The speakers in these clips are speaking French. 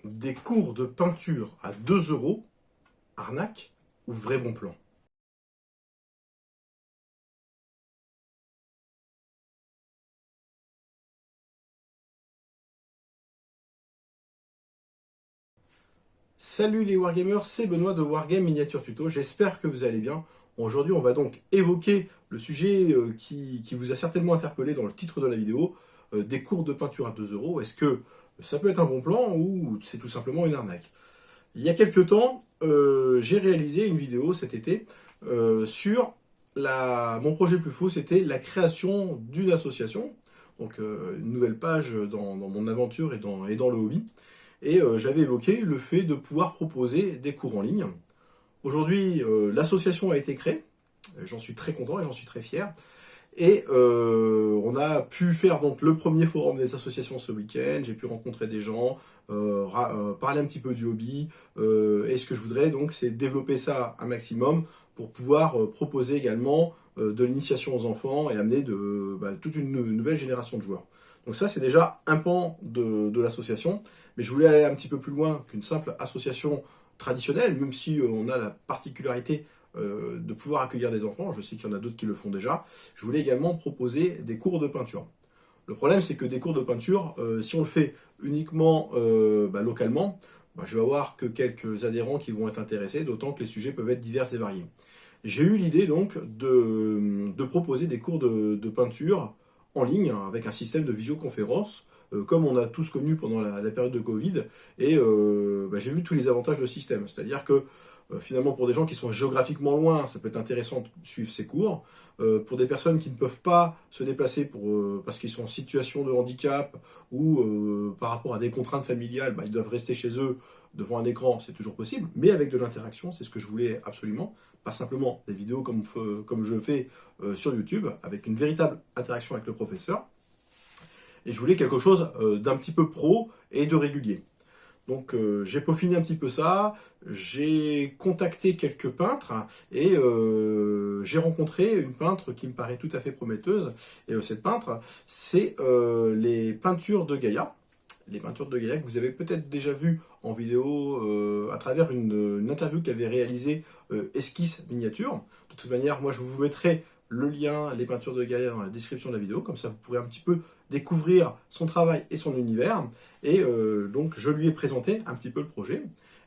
Des cours de peinture à 2 euros, arnaque ou vrai bon plan? Salut les Wargamers, c'est Benoît de Wargame Miniature Tuto, j'espère que vous allez bien. Aujourd'hui on va donc évoquer le sujet qui vous a certainement interpellé dans le titre de la vidéo, des cours de peinture à 2 euros. Est-ce que ça peut être un bon plan ou c'est tout simplement une arnaque? Il y a quelques temps, j'ai réalisé une vidéo cet été sur mon projet le plus fou, c'était la création d'une association, donc une nouvelle page dans mon aventure et dans le hobby. Et j'avais évoqué le fait de pouvoir proposer des cours en ligne. Aujourd'hui, l'association a été créée, j'en suis très content et j'en suis très fier. Et on a pu faire donc le premier forum des associations ce week-end, j'ai pu rencontrer des gens, parler un petit peu du hobby, et ce que je voudrais donc c'est développer ça un maximum pour pouvoir proposer également de l'initiation aux enfants et amener toute une nouvelle génération de joueurs. Donc ça c'est déjà un pan de l'association, mais je voulais aller un petit peu plus loin qu'une simple association traditionnelle, même si on a la particularité de pouvoir accueillir des enfants. Je sais qu'il y en a d'autres qui le font déjà. Je voulais également proposer des cours de peinture. Le problème, c'est que des cours de peinture, si on le fait uniquement localement, je vais avoir que quelques adhérents qui vont être intéressés, d'autant que les sujets peuvent être divers et variés. J'ai eu l'idée donc de proposer des cours de peinture en ligne avec un système de visioconférence, comme on a tous connu pendant la période de Covid, et j'ai vu tous les avantages de ce système. C'est-à-dire que finalement, pour des gens qui sont géographiquement loin, ça peut être intéressant de suivre ces cours. Pour des personnes qui ne peuvent pas se déplacer parce qu'ils sont en situation de handicap ou par rapport à des contraintes familiales, ils doivent rester chez eux devant un écran, c'est toujours possible, mais avec de l'interaction, c'est ce que je voulais absolument. Pas simplement des vidéos comme je fais sur YouTube, avec une véritable interaction avec le professeur. Et je voulais quelque chose d'un petit peu pro et de régulier. Donc j'ai peaufiné un petit peu ça, j'ai contacté quelques peintres et j'ai rencontré une peintre qui me paraît tout à fait prometteuse. Et cette peintre, c'est les peintures de Gaïa. Les peintures de Gaïa que vous avez peut-être déjà vues en vidéo à travers une interview qu'avait réalisée Esquisse Miniature. De toute manière, moi je vous mettrai le lien, les peintures de Gaïa dans la description de la vidéo, comme ça vous pourrez un petit peu découvrir son travail et son univers. Et donc je lui ai présenté un petit peu le projet.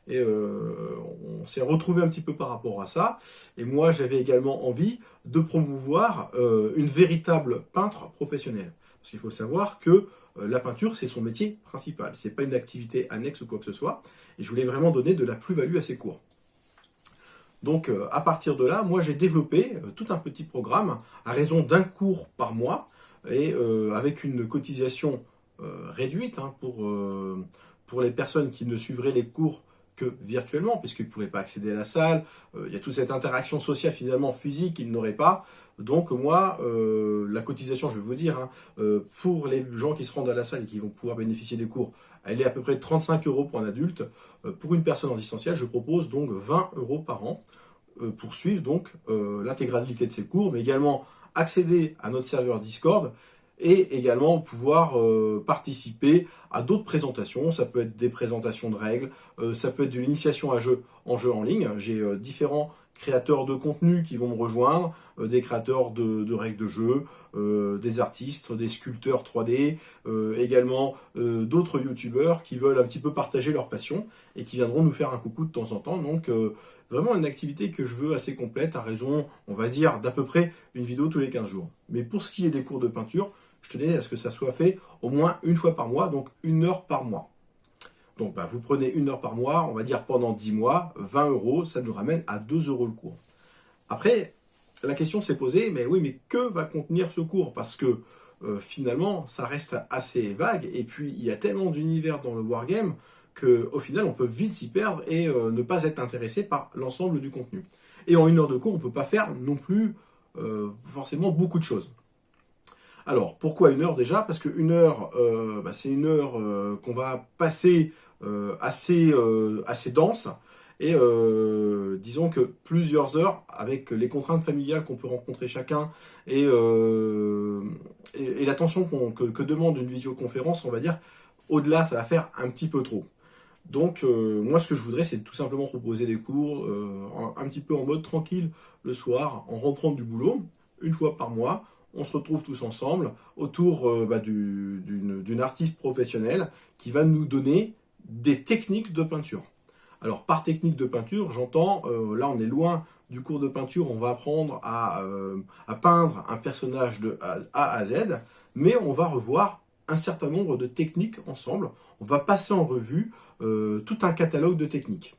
Et on s'est retrouvé un petit peu par rapport à ça. Et moi j'avais également envie de promouvoir une véritable peintre professionnelle. Parce qu'il faut savoir que la peinture, c'est son métier principal. C'est pas une activité annexe ou quoi que ce soit. Et je voulais vraiment donner de la plus-value à ces cours. Donc à partir de là, moi j'ai développé tout un petit programme à raison d'un cours par mois et avec une cotisation réduite pour les personnes qui ne suivraient les cours que virtuellement, puisqu'ils ne pourraient pas accéder à la salle. Il y a toute cette interaction sociale finalement physique qu'ils n'auraient pas. Donc moi, la cotisation, je vais vous dire, pour les gens qui se rendent à la salle et qui vont pouvoir bénéficier des cours, elle est à peu près de 35 euros pour un adulte. Pour une personne en distanciel, je propose donc 20 euros par an pour suivre donc l'intégralité de ces cours, mais également accéder à notre serveur Discord et également pouvoir participer à d'autres présentations. Ça peut être des présentations de règles, ça peut être de l'initiation à jeu en ligne. J'ai différents créateurs de contenu qui vont me rejoindre, des créateurs de règles de jeu, des artistes, des sculpteurs 3D, également d'autres youtubeurs qui veulent un petit peu partager leur passion et qui viendront nous faire un coucou de temps en temps. Donc vraiment une activité que je veux assez complète, à raison, on va dire, d'à peu près une vidéo tous les 15 jours. Mais pour ce qui est des cours de peinture, je tenais à ce que ça soit fait au moins une fois par mois, donc 1 heure par mois. Donc vous prenez 1 heure par mois, on va dire pendant 10 mois, 20 euros, ça nous ramène à 2 euros le cours. Après, la question s'est posée, mais oui, mais que va contenir ce cours? Parce que finalement, ça reste assez vague, et puis il y a tellement d'univers dans le wargame qu'au final, on peut vite s'y perdre et ne pas être intéressé par l'ensemble du contenu. Et en 1 heure de cours, on ne peut pas faire non plus forcément beaucoup de choses. Alors, pourquoi 1 heure déjà? Parce que 1 heure, c'est 1 heure qu'on va passer assez dense. Et disons que plusieurs heures, avec les contraintes familiales qu'on peut rencontrer chacun et l'attention que demande une visioconférence, on va dire, au-delà, ça va faire un petit peu trop. Donc moi ce que je voudrais c'est tout simplement proposer des cours un petit peu en mode tranquille le soir en rentrant du boulot, une fois par mois. On se retrouve tous ensemble autour d'une artiste professionnelle qui va nous donner des techniques de peinture. Alors par technique de peinture, j'entends, là on est loin du cours de peinture, on va apprendre à peindre un personnage de A à Z, mais on va revoir un certain nombre de techniques ensemble. On va passer en revue tout un catalogue de techniques.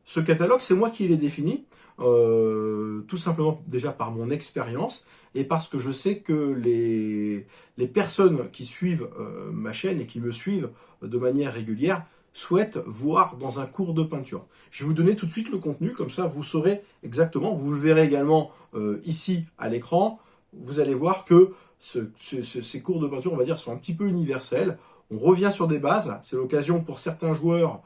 Ce catalogue, c'est moi qui l'ai défini, tout simplement déjà par mon expérience et parce que je sais que les personnes qui suivent ma chaîne et qui me suivent de manière régulière souhaitent voir dans un cours de peinture. Je vais vous donner tout de suite le contenu, comme ça vous saurez exactement, vous le verrez également ici à l'écran, vous allez voir que ces cours de peinture, on va dire, sont un petit peu universels. On revient sur des bases, c'est l'occasion pour certains joueurs,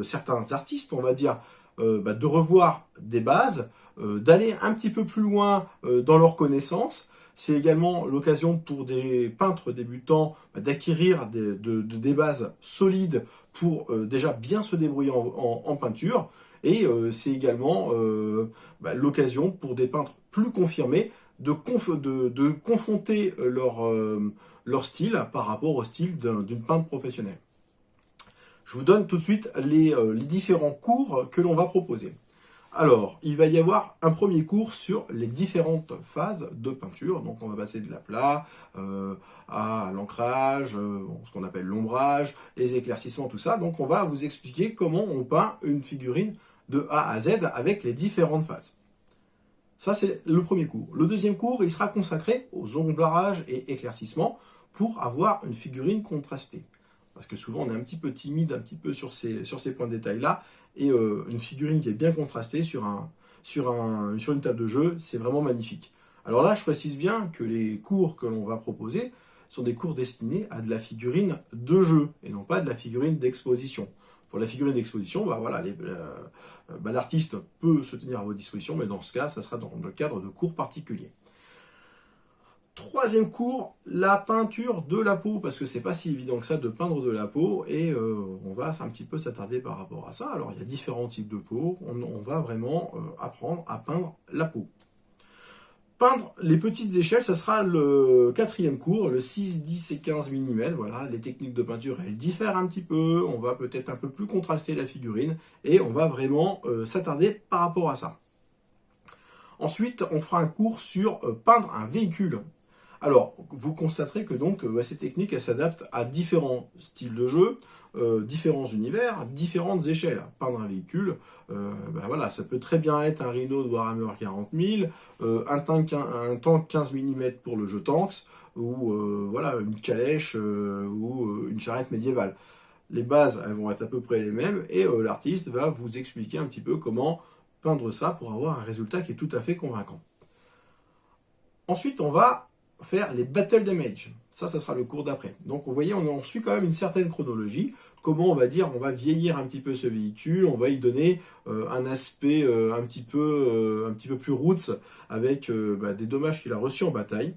certains artistes, on va dire, de revoir des bases, d'aller un petit peu plus loin dans leurs connaissances. C'est également l'occasion pour des peintres débutants d'acquérir des bases solides pour déjà bien se débrouiller en peinture. Et c'est également l'occasion pour des peintres plus confirmés de confronter leur style par rapport au style d'une peintre professionnelle. Je vous donne tout de suite les différents cours que l'on va proposer. Alors, il va y avoir un premier cours sur les différentes phases de peinture. Donc, on va passer de l'aplat à l'ancrage, ce qu'on appelle l'ombrage, les éclaircissements, tout ça. Donc, on va vous expliquer comment on peint une figurine de A à Z avec les différentes phases. Ça, c'est le premier cours. Le deuxième cours, il sera consacré aux omblages et éclaircissements pour avoir une figurine contrastée. Parce que souvent, on est un petit peu timide, un petit peu sur ces points de détail-là. Et une figurine qui est bien contrastée sur une table de jeu, c'est vraiment magnifique. Alors là, je précise bien que les cours que l'on va proposer sont des cours destinés à de la figurine de jeu, et non pas de la figurine d'exposition. Pour la figurine d'exposition, l'artiste peut se tenir à votre disposition, mais dans ce cas, ça sera dans le cadre de cours particuliers. Troisième cours, la peinture de la peau, parce que c'est pas si évident que ça de peindre de la peau, et on va un petit peu s'attarder par rapport à ça. Alors il y a différents types de peau, on va vraiment apprendre à peindre la peau. Peindre les petites échelles, ça sera le quatrième cours, le 6, 10 et 15 mm. Voilà, les techniques de peinture, elles diffèrent un petit peu, on va peut-être un peu plus contraster la figurine, et on va vraiment s'attarder par rapport à ça. Ensuite, on fera un cours sur peindre un véhicule. Alors, vous constaterez que donc ces techniques, elles s'adaptent à différents styles de jeu, différents univers, différentes échelles. Peindre un véhicule, ça peut très bien être un Rhino de Warhammer 40 000, un tank 15 mm pour le jeu Tanks, ou une calèche ou une charrette médiévale. Les bases, elles vont être à peu près les mêmes, et l'artiste va vous expliquer un petit peu comment peindre ça pour avoir un résultat qui est tout à fait convaincant. Ensuite, on va faire les battle damage. Ça sera le cours d'après. Donc, vous voyez, on suit quand même une certaine chronologie. Comment on va vieillir un petit peu ce véhicule, on va y donner un aspect un petit peu plus roots avec des dommages qu'il a reçus en bataille.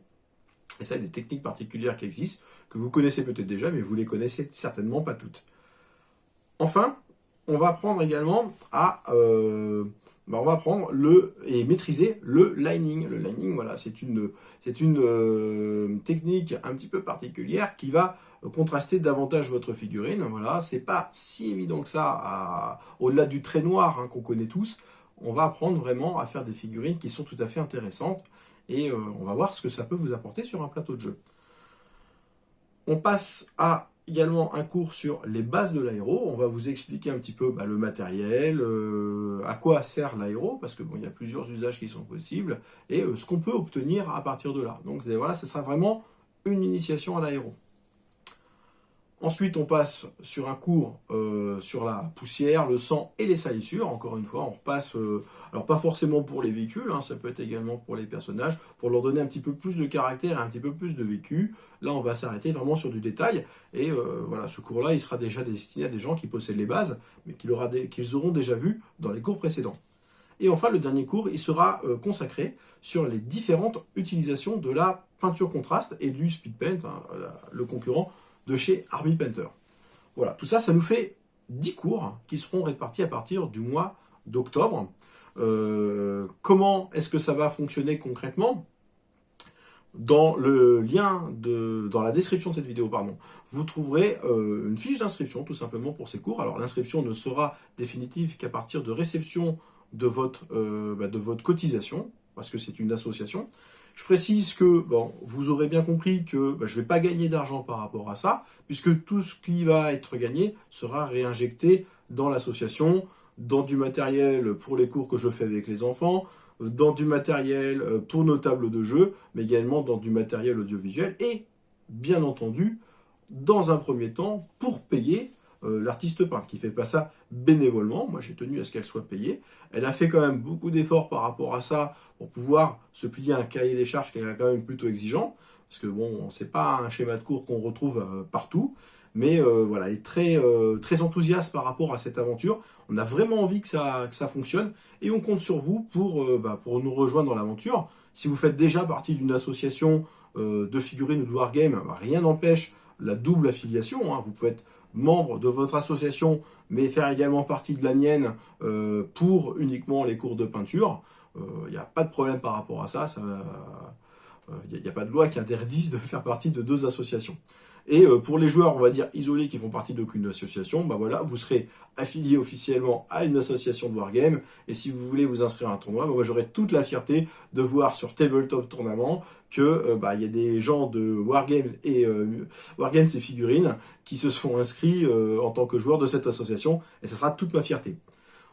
Et ça, il y a des techniques particulières qui existent, que vous connaissez peut-être déjà, mais vous les connaissez certainement pas toutes. Enfin, on va apprendre également à on va apprendre et maîtriser le lining. Le lining, voilà, c'est une technique un petit peu particulière qui va contraster davantage votre figurine. Voilà, c'est pas si évident que ça, au-delà du trait noir qu'on connaît tous. On va apprendre vraiment à faire des figurines qui sont tout à fait intéressantes et on va voir ce que ça peut vous apporter sur un plateau de jeu. On passe à également un cours sur les bases de l'aéro. On va vous expliquer un petit peu le matériel, à quoi sert l'aéro, parce que il y a plusieurs usages qui sont possibles, et ce qu'on peut obtenir à partir de là. Donc voilà, ce sera vraiment une initiation à l'aéro. Ensuite, on passe sur un cours sur la poussière, le sang et les salissures. Encore une fois, on repasse, alors pas forcément pour les véhicules, ça peut être également pour les personnages, pour leur donner un petit peu plus de caractère et un petit peu plus de vécu. Là, on va s'arrêter vraiment sur du détail. Et ce cours-là, il sera déjà destiné à des gens qui possèdent les bases, mais qu'ils auront déjà vu dans les cours précédents. Et enfin, le dernier cours, il sera consacré sur les différentes utilisations de la peinture contraste et du speed paint, le concurrent de chez Army Painter. Voilà, tout ça, ça nous fait 10 cours qui seront répartis à partir du mois d'octobre. Comment est-ce que ça va fonctionner concrètement ? Dans le lien dans la description de cette vidéo, vous trouverez une fiche d'inscription tout simplement pour ces cours. Alors l'inscription ne sera définitive qu'à partir de réception de votre cotisation, parce que c'est une association. Je précise que vous aurez bien compris que je ne vais pas gagner d'argent par rapport à ça, puisque tout ce qui va être gagné sera réinjecté dans l'association, dans du matériel pour les cours que je fais avec les enfants, dans du matériel pour nos tables de jeu, mais également dans du matériel audiovisuel et, bien entendu, dans un premier temps, pour payer l'artiste peintre, qui ne fait pas ça bénévolement. Moi, j'ai tenu à ce qu'elle soit payée. Elle a fait quand même beaucoup d'efforts par rapport à ça pour pouvoir se plier à un cahier des charges qui est quand même plutôt exigeant, parce que bon, c'est pas un schéma de cours qu'on retrouve partout. Mais voilà, elle est très enthousiaste par rapport à cette aventure. On a vraiment envie que ça fonctionne et on compte sur vous pour nous rejoindre dans l'aventure. Si vous faites déjà partie d'une association de figurines ou de wargame, rien n'empêche la double affiliation. Vous pouvez être membre de votre association, mais faire également partie de la mienne pour uniquement les cours de peinture. Il n'y a pas de problème par rapport à ça. Il n'y a pas de loi qui interdise de faire partie de deux associations. Et pour les joueurs, on va dire, isolés qui font partie d'aucune association, voilà, vous serez affilié officiellement à une association de Wargame. Et si vous voulez vous inscrire à un tournoi, moi j'aurai toute la fierté de voir sur Tabletop Tournament que y a des gens de Wargame et Figurines qui se sont inscrits en tant que joueurs de cette association. Et ça sera toute ma fierté.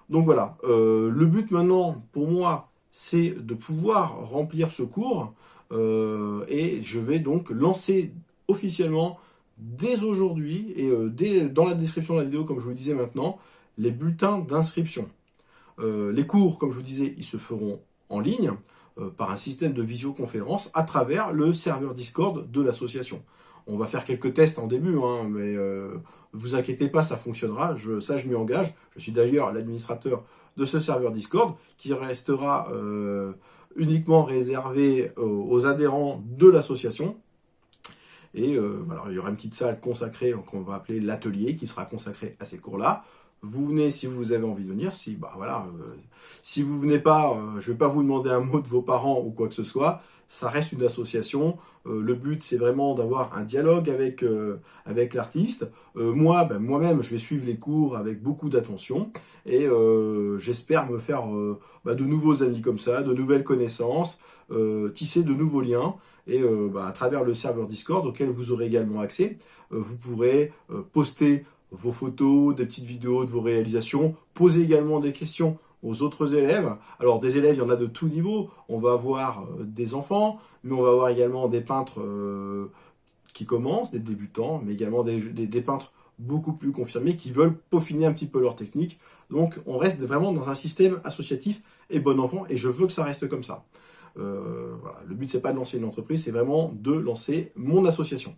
Donc voilà, le but maintenant, pour moi, c'est de pouvoir remplir ce cours. Et je vais donc lancer officiellement dès aujourd'hui et dans la description de la vidéo, comme je vous le disais maintenant, les bulletins d'inscription. Les cours, comme je vous disais, ils se feront en ligne par un système de visioconférence à travers le serveur Discord de l'association. On va faire quelques tests en début, mais ne vous inquiétez pas, ça fonctionnera, ça je m'y engage. Je suis d'ailleurs l'administrateur de ce serveur Discord qui restera uniquement réservé aux adhérents de l'association. Et voilà, il y aura une petite salle consacrée qu'on va appeler l'atelier qui sera consacrée à ces cours-là. Vous venez si vous avez envie de venir. Si vous venez pas, je vais pas vous demander un mot de vos parents ou quoi que ce soit. Ça reste une association. Le but, c'est vraiment d'avoir un dialogue avec l'artiste. Moi-même, je vais suivre les cours avec beaucoup d'attention. Et j'espère me faire de nouveaux amis comme ça, de nouvelles connaissances, tisser de nouveaux liens. Et à travers le serveur Discord, auquel vous aurez également accès, vous pourrez poster vos photos, des petites vidéos de vos réalisations, poser également des questions aux autres élèves. Alors des élèves, il y en a de tout niveau. On va avoir des enfants, mais on va avoir également des peintres qui commencent, des débutants, mais également des peintres beaucoup plus confirmés qui veulent peaufiner un petit peu leur technique. Donc on reste vraiment dans un système associatif et bon enfant, et je veux que ça reste comme ça. Voilà. Le but, c'est pas de lancer une entreprise, c'est vraiment de lancer mon association.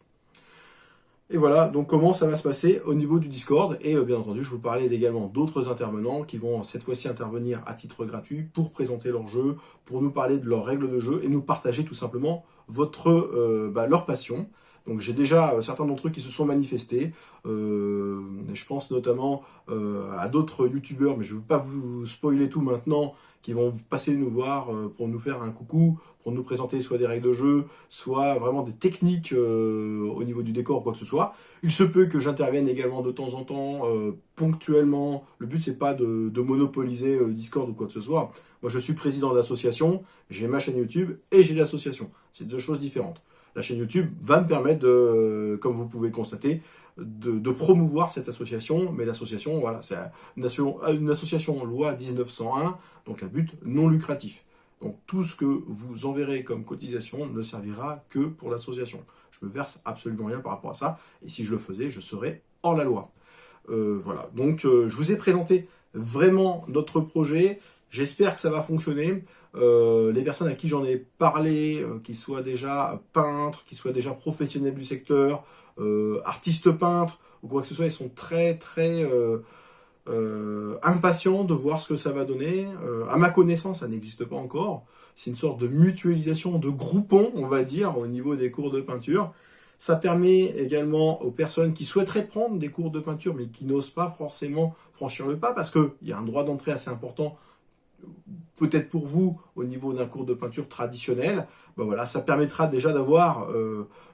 Et voilà, donc comment ça va se passer au niveau du Discord. Et bien entendu, je vous parlais également d'autres intervenants qui vont cette fois-ci intervenir à titre gratuit pour présenter leur jeu, pour nous parler de leurs règles de jeu et nous partager tout simplement leur passion. Donc j'ai déjà certains d'entre eux qui se sont manifestés. Je pense notamment à d'autres youtubeurs, mais je ne veux pas vous spoiler tout maintenant, qui vont passer nous voir pour nous faire un coucou, pour nous présenter soit des règles de jeu, soit vraiment des techniques au niveau du décor ou quoi que ce soit. Il se peut que j'intervienne également de temps en temps, ponctuellement. Le but, c'est pas de monopoliser le Discord ou quoi que ce soit. Moi, je suis président de l'association, j'ai ma chaîne YouTube et j'ai l'association. C'est deux choses différentes. La chaîne YouTube va me permettre, comme vous pouvez le constater, de promouvoir cette association. Mais l'association, voilà, c'est une association loi 1901, donc à but non lucratif. Donc tout ce que vous enverrez comme cotisation ne servira que pour l'association. Je me verse absolument rien par rapport à ça. Et si je le faisais, je serais hors la loi. Voilà, donc je vous ai présenté vraiment notre projet. J'espère que ça va fonctionner. Les personnes à qui j'en ai parlé, qui soient déjà peintres, qui soient déjà professionnels du secteur, artistes peintres ou quoi que ce soit, ils sont très impatients de voir ce que ça va donner. À ma connaissance, ça n'existe pas encore. C'est une sorte de mutualisation, de groupon, on va dire, au niveau des cours de peinture. Ça permet également aux personnes qui souhaiteraient prendre des cours de peinture, mais qui n'osent pas forcément franchir le pas, parce qu'il y a un droit d'entrée assez important, peut-être pour vous, au niveau d'un cours de peinture traditionnel. Ben voilà, ça permettra déjà d'avoir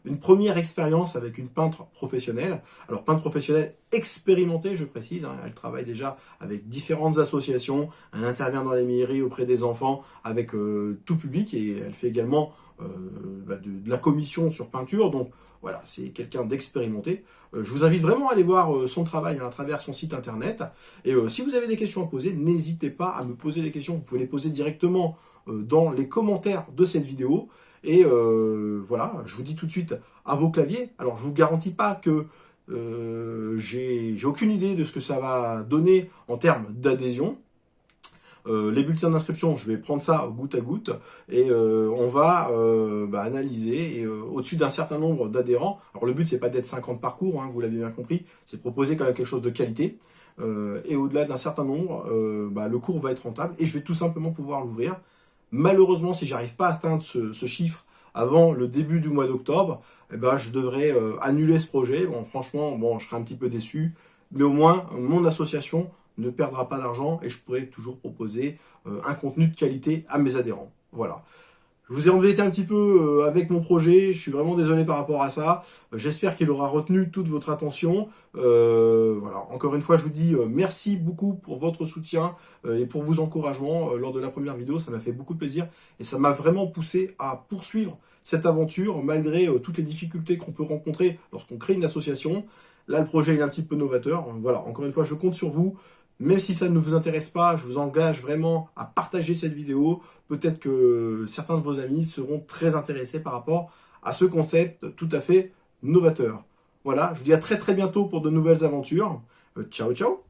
une première expérience avec une peintre professionnelle. Alors, peintre professionnelle expérimentée, je précise, hein, elle travaille déjà avec différentes associations, elle intervient dans les mairies auprès des enfants, avec tout public, et elle fait également de la commission sur peinture. Donc voilà, c'est quelqu'un d'expérimenté. Je vous invite vraiment à aller voir son travail à travers son site internet. Et si vous avez des questions à poser, n'hésitez pas à me poser des questions. Vous pouvez les poser directement dans les commentaires de cette vidéo. Et voilà, je vous dis tout de suite à vos claviers. Alors, je ne vous garantis pas que j'ai aucune idée de ce que ça va donner en termes d'adhésion. Les bulletins d'inscription, je vais prendre ça goutte à goutte et on va analyser et au-dessus d'un certain nombre d'adhérents. Alors le but c'est pas d'être 50 par cours, hein, vous l'avez bien compris, c'est proposer quand même quelque chose de qualité. Et au-delà d'un certain nombre, le cours va être rentable et je vais tout simplement pouvoir l'ouvrir. Malheureusement, si j'arrive pas à atteindre ce chiffre avant le début du mois d'octobre, je devrais annuler ce projet. Bon, franchement, je serai un petit peu déçu, mais au moins mon association ne perdra pas d'argent et je pourrai toujours proposer un contenu de qualité à mes adhérents. Voilà. Je vous ai embêté un petit peu avec mon projet, je suis vraiment désolé par rapport à ça. J'espère qu'il aura retenu toute votre attention. Voilà. Encore une fois, je vous dis merci beaucoup pour votre soutien et pour vos encouragements lors de la première vidéo. Ça m'a fait beaucoup de plaisir et ça m'a vraiment poussé à poursuivre cette aventure malgré toutes les difficultés qu'on peut rencontrer lorsqu'on crée une association. Là, le projet est un petit peu novateur. Voilà. Encore une fois, je compte sur vous. Même si ça ne vous intéresse pas, je vous engage vraiment à partager cette vidéo. Peut-être que certains de vos amis seront très intéressés par rapport à ce concept tout à fait novateur. Voilà, je vous dis à très très bientôt pour de nouvelles aventures. Ciao ciao!